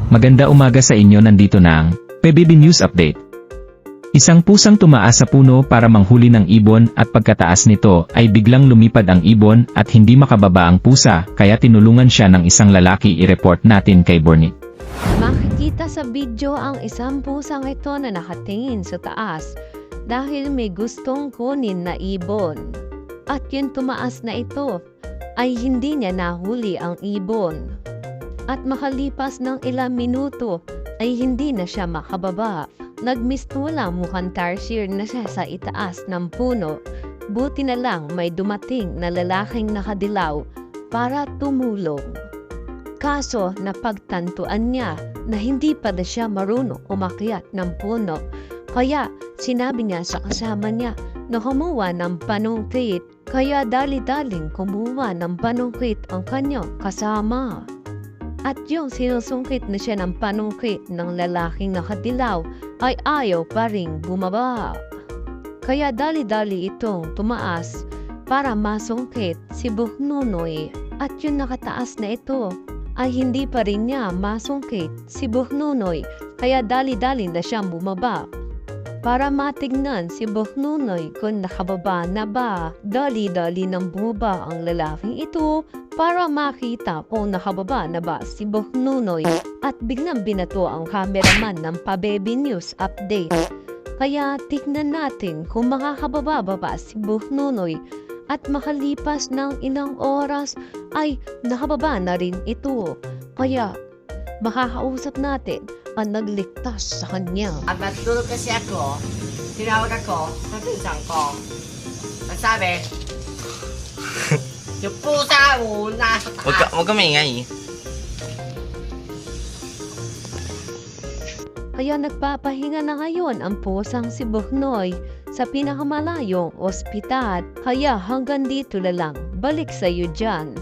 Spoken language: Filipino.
Maganda umaga sa inyo, nandito na ang PBB News Update. Isang pusang tumaas sa puno para manghuli ng ibon at pagkataas nito ay biglang lumipad ang ibon at hindi makababa ang pusa kaya tinulungan siya ng isang lalaki. I-report natin kay Bornie. Makikita sa video ang isang pusang ito na nakatingin sa taas dahil may gustong kunin na ibon. At yung tumaas na ito ay hindi niya nahuli ang ibon. At makalipas ng ilang minuto ay hindi na siya makababa. Nagmistula, mukhang tarsier na siya sa itaas ng puno. Buti na lang may dumating na lalaking nakadilaw para tumulong. Kaso napagtantuan niya na hindi pa na siya marunong umakyat ng puno. Kaya sinabi niya sa kasama niya na kumuha ng panungkit. Kaya dali-daling kumuha ng panungkit ang kanyang kasama. At yung sinusungkit na siya ng panungkit ng lalaking nakadilaw ay ayaw pa ring bumaba. Kaya dali-dali itong tumaas para masungkit si Buknonoy. At yung nakataas na ito ay hindi pa rin niya masungkit si Buknonoy. Kaya dali-dali na siyang bumaba. Para matignan si Buknonoy kung nakababa na ba. Dali-dali nang bumaba ang lalaking ito para makita kung nakababa na ba si Buknonoy. At biglang binato ang cameraman ng PBB News Update. Kaya tignan natin kung makakababa ba si Buknonoy. At makalipas ng ilang oras ay nakababa na rin ito. Kaya makakausap natin ang nagligtas sa kanya. At matulog kasi ako, tinawag ako sa pinsan ko. Nagsabi, yung pusa mo nasa taas. Huwag ka maingay. Kaya nagpapahinga na ngayon ang pusang si Buknoy sa pinakamalayong ospital. Kaya hanggang dito na lang. Balik sa iyo dyan.